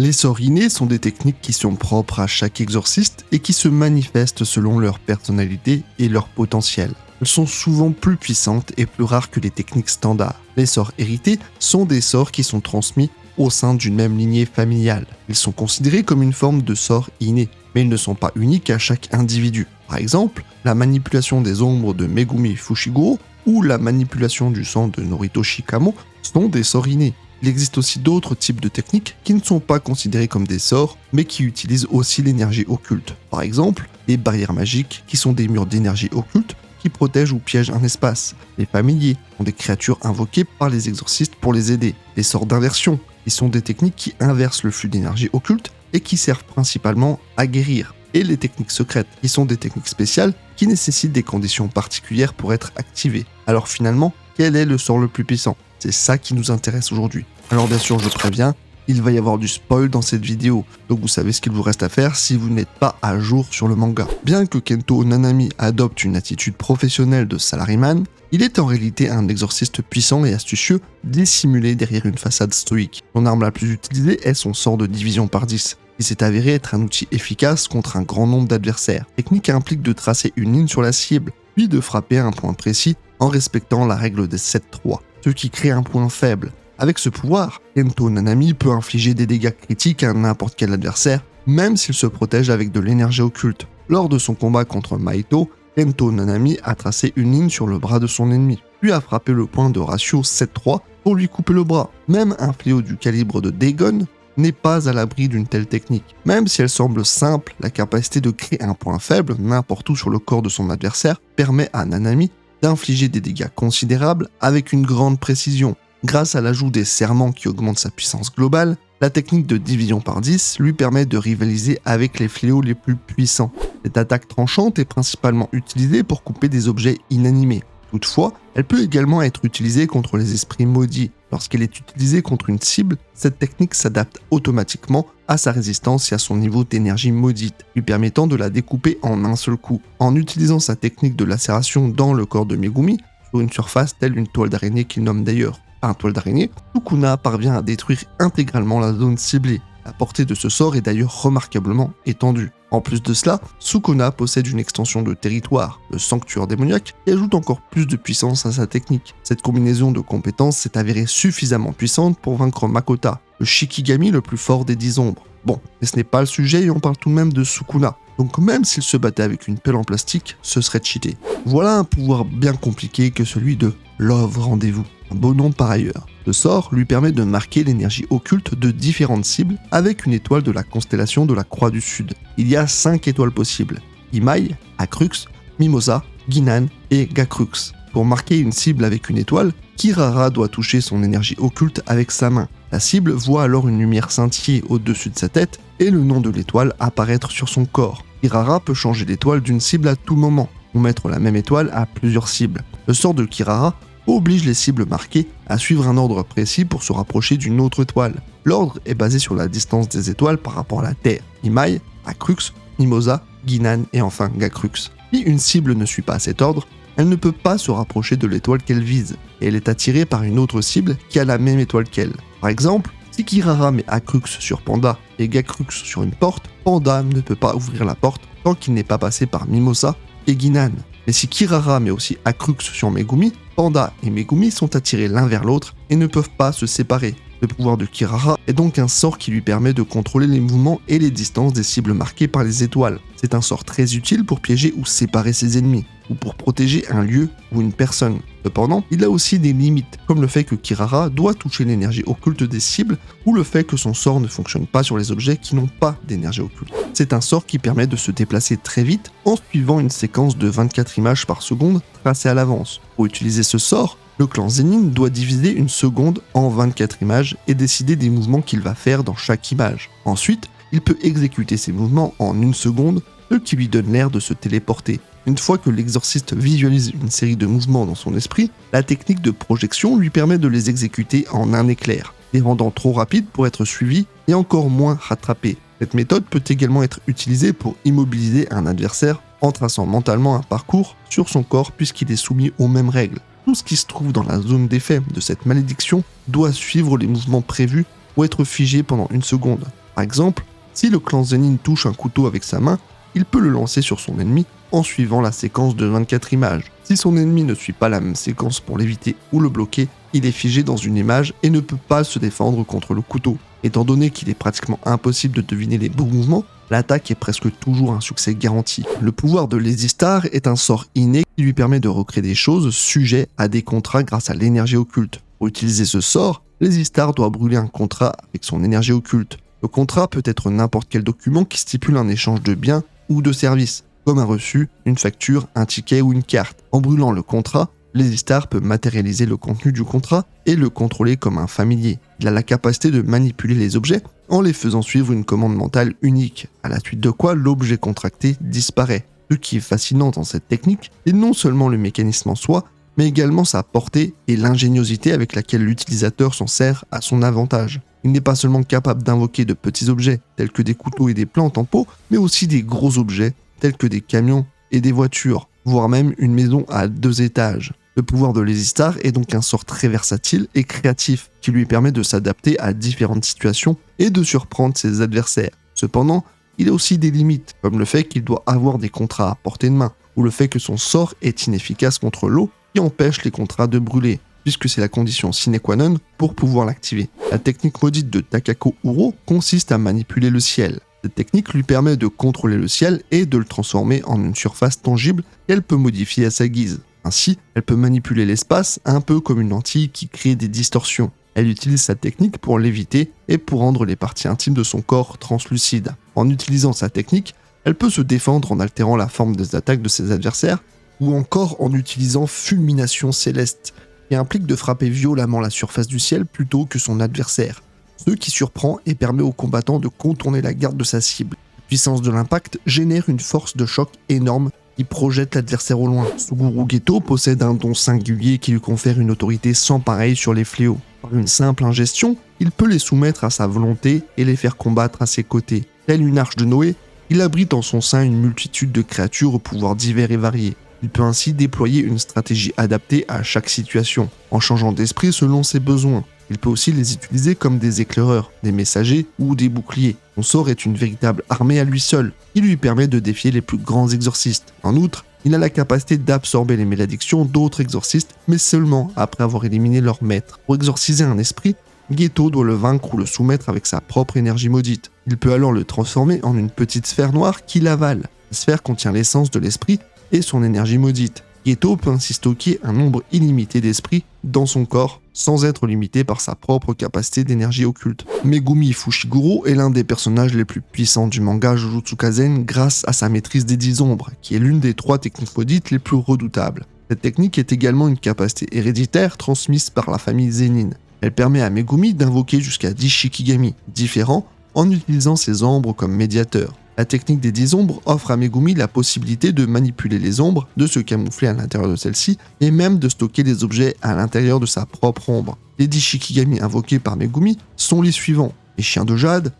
Les sorts innés sont des techniques qui sont propres à chaque exorciste et qui se manifestent selon leur personnalité et leur potentiel. Elles sont souvent plus puissantes et plus rares que les techniques standards. Les sorts hérités sont des sorts qui sont transmis au sein d'une même lignée familiale. Ils sont considérés comme une forme de sort inné, mais ils ne sont pas uniques à chaque individu. Par exemple, la manipulation des ombres de Megumi Fushiguro ou la manipulation du sang de Noritoshi Kamo sont des sorts innés. Il existe aussi d'autres types de techniques qui ne sont pas considérées comme des sorts, mais qui utilisent aussi l'énergie occulte. Par exemple, les barrières magiques, qui sont des murs d'énergie occulte qui protègent ou piègent un espace. Les familiers sont des créatures invoquées par les exorcistes pour les aider. Les sorts d'inversion, qui sont des techniques qui inversent le flux d'énergie occulte et qui servent principalement à guérir. Et les techniques secrètes, qui sont des techniques spéciales qui nécessitent des conditions particulières pour être activées. Alors finalement, quel est le sort le plus puissant ? C'est ça qui nous intéresse aujourd'hui. Alors bien sûr, je préviens, il va y avoir du spoil dans cette vidéo, donc vous savez ce qu'il vous reste à faire si vous n'êtes pas à jour sur le manga. Bien que Kento Nanami adopte une attitude professionnelle de salaryman, il est en réalité un exorciste puissant et astucieux, dissimulé derrière une façade stoïque. Son arme la plus utilisée est son sort de division par 10, qui s'est avéré être un outil efficace contre un grand nombre d'adversaires. La technique implique de tracer une ligne sur la cible, puis de frapper à un point précis en respectant la règle des 7-3, ce qui crée un point faible. Avec ce pouvoir, Kento Nanami peut infliger des dégâts critiques à n'importe quel adversaire, même s'il se protège avec de l'énergie occulte. Lors de son combat contre Maito, Kento Nanami a tracé une ligne sur le bras de son ennemi, puis a frappé le point de ratio 7-3 pour lui couper le bras. Même un fléau du calibre de Dagon n'est pas à l'abri d'une telle technique. Même si elle semble simple, la capacité de créer un point faible n'importe où sur le corps de son adversaire permet à Nanami d'infliger des dégâts considérables avec une grande précision. Grâce à l'ajout des serments qui augmentent sa puissance globale, la technique de division par 10 lui permet de rivaliser avec les fléaux les plus puissants. Cette attaque tranchante est principalement utilisée pour couper des objets inanimés. Toutefois, elle peut également être utilisée contre les esprits maudits. Lorsqu'elle est utilisée contre une cible, cette technique s'adapte automatiquement à sa résistance et à son niveau d'énergie maudite, lui permettant de la découper en un seul coup. En utilisant sa technique de lacération dans le corps de Megumi, sur une surface telle une toile d'araignée qu'il nomme d'ailleurs un toile d'araignée, Sukuna parvient à détruire intégralement la zone ciblée. La portée de ce sort est d'ailleurs remarquablement étendue. En plus de cela, Sukuna possède une extension de territoire, le sanctuaire démoniaque, qui ajoute encore plus de puissance à sa technique. Cette combinaison de compétences s'est avérée suffisamment puissante pour vaincre Makota, le Shikigami le plus fort des 10 ombres. Bon, mais ce n'est pas le sujet et on parle tout de même de Sukuna. Donc même s'il se battait avec une pelle en plastique, ce serait cheaté. Voilà un pouvoir bien compliqué que celui de Love Rendez-vous. Un beau nom par ailleurs. Ce sort lui permet de marquer l'énergie occulte de différentes cibles avec une étoile de la constellation de la Croix du Sud. Il y a 5 étoiles possibles: Imai, Acrux, Mimosa, Ginan et Gakrux. Pour marquer une cible avec une étoile, Kirara doit toucher son énergie occulte avec sa main. La cible voit alors une lumière scintiller au-dessus de sa tête et le nom de l'étoile apparaître sur son corps. Kirara peut changer l'étoile d'une cible à tout moment, ou mettre la même étoile à plusieurs cibles. Le sort de Kirara oblige les cibles marquées à suivre un ordre précis pour se rapprocher d'une autre étoile. L'ordre est basé sur la distance des étoiles par rapport à la Terre. Imai, Acrux, Mimosa, Ginan et enfin Gakrux. Si une cible ne suit pas cet ordre, elle ne peut pas se rapprocher de l'étoile qu'elle vise, et elle est attirée par une autre cible qui a la même étoile qu'elle. Par exemple, si Kirara met Acrux sur Panda et Gakrux sur une porte, Panda ne peut pas ouvrir la porte tant qu'il n'est pas passé par Mimosa et Ginan. Mais si Kirara met aussi Acrux sur Megumi, Panda et Megumi sont attirés l'un vers l'autre et ne peuvent pas se séparer. Le pouvoir de Kirara est donc un sort qui lui permet de contrôler les mouvements et les distances des cibles marquées par les étoiles. C'est un sort très utile pour piéger ou séparer ses ennemis, ou pour protéger un lieu ou une personne. Cependant, il a aussi des limites, comme le fait que Kirara doit toucher l'énergie occulte des cibles, ou le fait que son sort ne fonctionne pas sur les objets qui n'ont pas d'énergie occulte. C'est un sort qui permet de se déplacer très vite en suivant une séquence de 24 images par seconde tracée à l'avance. Pour utiliser ce sort, le clan Zenin doit diviser une seconde en 24 images et décider des mouvements qu'il va faire dans chaque image. Ensuite, il peut exécuter ces mouvements en une seconde, ce qui lui donne l'air de se téléporter. Une fois que l'exorciste visualise une série de mouvements dans son esprit, la technique de projection lui permet de les exécuter en un éclair, les rendant trop rapides pour être suivis et encore moins rattrapés. Cette méthode peut également être utilisée pour immobiliser un adversaire en traçant mentalement un parcours sur son corps puisqu'il est soumis aux mêmes règles. Tout ce qui se trouve dans la zone d'effet de cette malédiction doit suivre les mouvements prévus ou être figé pendant une seconde. Par exemple, si le clan Zenin touche un couteau avec sa main, il peut le lancer sur son ennemi en suivant la séquence de 24 images. Si son ennemi ne suit pas la même séquence pour l'éviter ou le bloquer, il est figé dans une image et ne peut pas se défendre contre le couteau. Étant donné qu'il est pratiquement impossible de deviner les bons mouvements, l'attaque est presque toujours un succès garanti. Le pouvoir de Lazy Star est un sort inné qui lui permet de recréer des choses sujets à des contrats grâce à l'énergie occulte. Pour utiliser ce sort, Lazy Star doit brûler un contrat avec son énergie occulte. Le contrat peut être n'importe quel document qui stipule un échange de biens ou de services, comme un reçu, une facture, un ticket ou une carte. En brûlant le contrat, Lazy Star peut matérialiser le contenu du contrat et le contrôler comme un familier. Il a la capacité de manipuler les objets en les faisant suivre une commande mentale unique, à la suite de quoi l'objet contracté disparaît. Ce qui est fascinant dans cette technique est non seulement le mécanisme en soi, mais également sa portée et l'ingéniosité avec laquelle l'utilisateur s'en sert à son avantage. Il n'est pas seulement capable d'invoquer de petits objets tels que des couteaux et des plantes en pot, mais aussi des gros objets tels que des camions et des voitures, voire même une maison à 2 étages. Le pouvoir de Lazy Star est donc un sort très versatile et créatif qui lui permet de s'adapter à différentes situations et de surprendre ses adversaires. Cependant, il a aussi des limites, comme le fait qu'il doit avoir des contrats à portée de main, ou le fait que son sort est inefficace contre l'eau qui empêche les contrats de brûler, puisque c'est la condition sine qua non pour pouvoir l'activer. La technique maudite de Takako Uro consiste à manipuler le ciel. Cette technique lui permet de contrôler le ciel et de le transformer en une surface tangible qu'elle peut modifier à sa guise. Ainsi, elle peut manipuler l'espace un peu comme une lentille qui crée des distorsions. Elle utilise sa technique pour l'éviter et pour rendre les parties intimes de son corps translucides. En utilisant sa technique, elle peut se défendre en altérant la forme des attaques de ses adversaires ou encore en utilisant Fulmination Céleste, qui implique de frapper violemment la surface du ciel plutôt que son adversaire, ce qui surprend et permet au combattant de contourner la garde de sa cible. La puissance de l'impact génère une force de choc énorme qui projette l'adversaire au loin. Suguru Geto possède un don singulier qui lui confère une autorité sans pareille sur les fléaux. Par une simple ingestion, il peut les soumettre à sa volonté et les faire combattre à ses côtés. Telle une arche de Noé, il abrite en son sein une multitude de créatures aux pouvoirs divers et variés. Il peut ainsi déployer une stratégie adaptée à chaque situation, en changeant d'esprit selon ses besoins. Il peut aussi les utiliser comme des éclaireurs, des messagers ou des boucliers. Son sort est une véritable armée à lui seul, qui lui permet de défier les plus grands exorcistes. En outre, il a la capacité d'absorber les malédictions d'autres exorcistes, mais seulement après avoir éliminé leur maître. Pour exorciser un esprit, Geto doit le vaincre ou le soumettre avec sa propre énergie maudite. Il peut alors le transformer en une petite sphère noire qui l'avale. La sphère contient l'essence de l'esprit et son énergie maudite. Geto peut ainsi stocker un nombre illimité d'esprits dans son corps, sans être limité par sa propre capacité d'énergie occulte. Megumi Fushiguro est l'un des personnages les plus puissants du manga Jujutsu Kaisen grâce à sa maîtrise des 10 ombres, qui est l'une des 3 techniques maudites les plus redoutables. Cette technique est également une capacité héréditaire transmise par la famille Zenin. Elle permet à Megumi d'invoquer jusqu'à 10 Shikigami différents en utilisant ses ombres comme médiateurs. La technique des 10 ombres offre à Megumi la possibilité de manipuler les ombres, de se camoufler à l'intérieur de celles-ci, et même de stocker des objets à l'intérieur de sa propre ombre. Les 10 Shikigami invoqués par Megumi sont les suivants: les chien de jade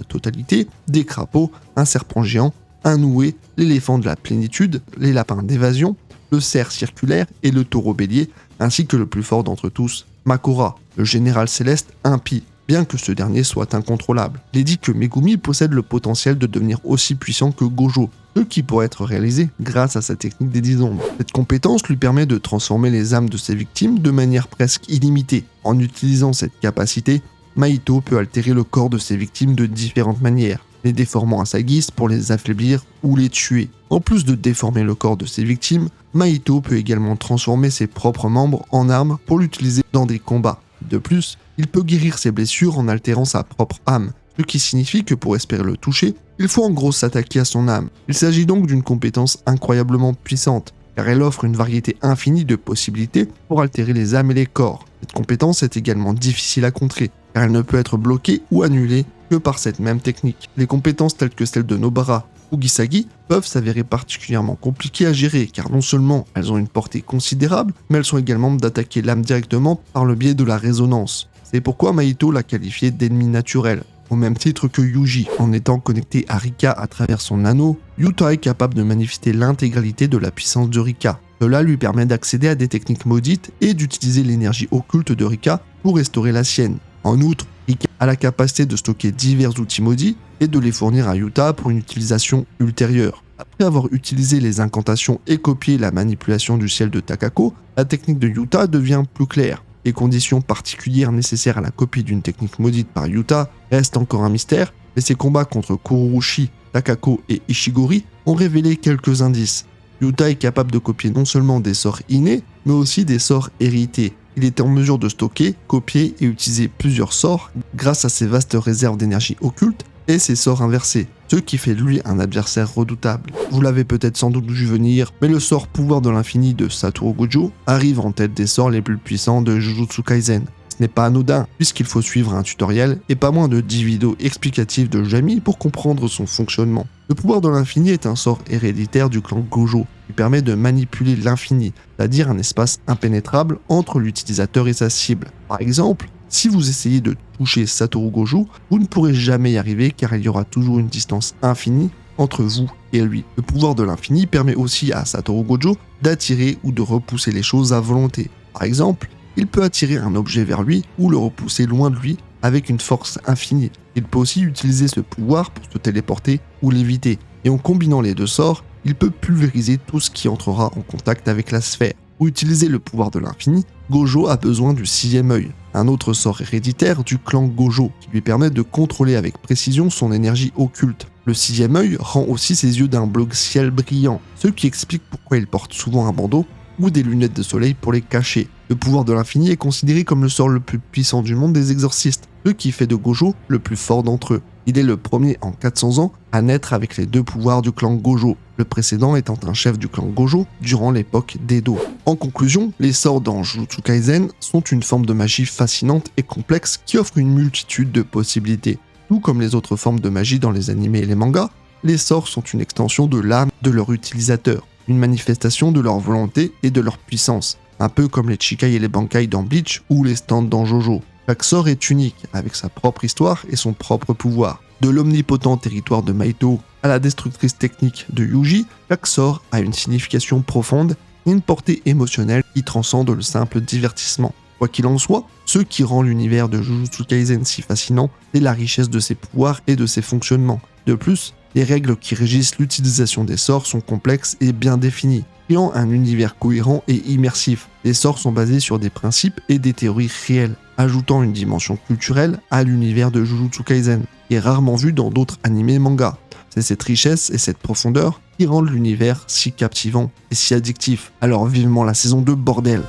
totalité, des crapauds, un serpent géant, un noué, l'éléphant de la plénitude, les lapins d'évasion, le cerf circulaire et le taureau bélier, ainsi que le plus fort d'entre tous, Makora, le général céleste impie, bien que ce dernier soit incontrôlable. Il est dit que Megumi possède le potentiel de devenir aussi puissant que Gojo, ce qui pourrait être réalisé grâce à sa technique des 10 ombres. Cette compétence lui permet de transformer les âmes de ses victimes de manière presque illimitée. En utilisant cette capacité, Mahito peut altérer le corps de ses victimes de différentes manières, les déformant à sa guise pour les affaiblir ou les tuer. En plus de déformer le corps de ses victimes, Mahito peut également transformer ses propres membres en armes pour l'utiliser dans des combats. De plus, il peut guérir ses blessures en altérant sa propre âme, ce qui signifie que pour espérer le toucher, il faut en gros s'attaquer à son âme. Il s'agit donc d'une compétence incroyablement puissante, car elle offre une variété infinie de possibilités pour altérer les âmes et les corps. Cette compétence est également difficile à contrer, car elle ne peut être bloquée ou annulée que par cette même technique. Les compétences telles que celles de Nobara ou Gisagi peuvent s'avérer particulièrement compliquées à gérer, car non seulement elles ont une portée considérable, mais elles sont également d'attaquer l'âme directement par le biais de la résonance. C'est pourquoi Mahito l'a qualifié d'ennemi naturel, au même titre que Yuji. En étant connecté à Rika à travers son anneau, Yuta est capable de manifester l'intégralité de la puissance de Rika. Cela lui permet d'accéder à des techniques maudites et d'utiliser l'énergie occulte de Rika pour restaurer la sienne. En outre, Rika a la capacité de stocker divers outils maudits et de les fournir à Yuta pour une utilisation ultérieure. Après avoir utilisé les incantations et copié la manipulation du ciel de Takako, la technique de Yuta devient plus claire. Les conditions particulières nécessaires à la copie d'une technique maudite par Yuta restent encore un mystère, mais ses combats contre Kururushi, Takako et Ishigori ont révélé quelques indices. Yuta est capable de copier non seulement des sorts innés, mais aussi des sorts hérités. Il était en mesure de stocker, copier et utiliser plusieurs sorts grâce à ses vastes réserves d'énergie occulte et ses sorts inversés, ce qui fait de lui un adversaire redoutable. Vous l'avez peut-être sans doute vu venir, mais le sort pouvoir de l'infini de Satoru Gojo arrive en tête des sorts les plus puissants de Jujutsu Kaisen. Ce n'est pas anodin, puisqu'il faut suivre un tutoriel et pas moins de 10 vidéos explicatives de Jami pour comprendre son fonctionnement. Le pouvoir de l'infini est un sort héréditaire du clan Gojo, qui permet de manipuler l'infini, c'est-à-dire un espace impénétrable entre l'utilisateur et sa cible. Par exemple, si vous essayez de toucher Satoru Gojo, vous ne pourrez jamais y arriver car il y aura toujours une distance infinie entre vous et lui. Le pouvoir de l'infini permet aussi à Satoru Gojo d'attirer ou de repousser les choses à volonté. Par exemple, il peut attirer un objet vers lui ou le repousser loin de lui avec une force infinie. Il peut aussi utiliser ce pouvoir pour se téléporter ou l'éviter. Et en combinant les deux sorts, il peut pulvériser tout ce qui entrera en contact avec la sphère. Pour utiliser le pouvoir de l'infini, Gojo a besoin du sixième œil, un autre sort héréditaire du clan Gojo, qui lui permet de contrôler avec précision son énergie occulte. Le sixième œil rend aussi ses yeux d'un bleu ciel brillant, ce qui explique pourquoi il porte souvent un bandeau ou des lunettes de soleil pour les cacher. Le pouvoir de l'infini est considéré comme le sort le plus puissant du monde des exorcistes, ce qui fait de Gojo le plus fort d'entre eux. Il est le premier en 400 ans à naître avec les deux pouvoirs du clan Gojo, le précédent étant un chef du clan Gojo durant l'époque d'Edo. En conclusion, les sorts dans Jujutsu Kaisen sont une forme de magie fascinante et complexe qui offre une multitude de possibilités. Tout comme les autres formes de magie dans les animés et les mangas, les sorts sont une extension de l'âme de leur utilisateur, une manifestation de leur volonté et de leur puissance, un peu comme les Chikai et les Bankai dans Bleach ou les stands dans Jojo. Chaque sort est unique, avec sa propre histoire et son propre pouvoir. De l'omnipotent territoire de Maito à la destructrice technique de Yuji, chaque sort a une signification profonde et une portée émotionnelle qui transcende le simple divertissement. Quoi qu'il en soit, ce qui rend l'univers de Jujutsu Kaisen si fascinant, c'est la richesse de ses pouvoirs et de ses fonctionnements. De plus, les règles qui régissent l'utilisation des sorts sont complexes et bien définies, créant un univers cohérent et immersif. Les sorts sont basés sur des principes et des théories réelles, ajoutant une dimension culturelle à l'univers de Jujutsu Kaisen, qui est rarement vu dans d'autres animés et mangas. C'est cette richesse et cette profondeur qui rendent l'univers si captivant et si addictif. Alors vivement la saison 2, bordel!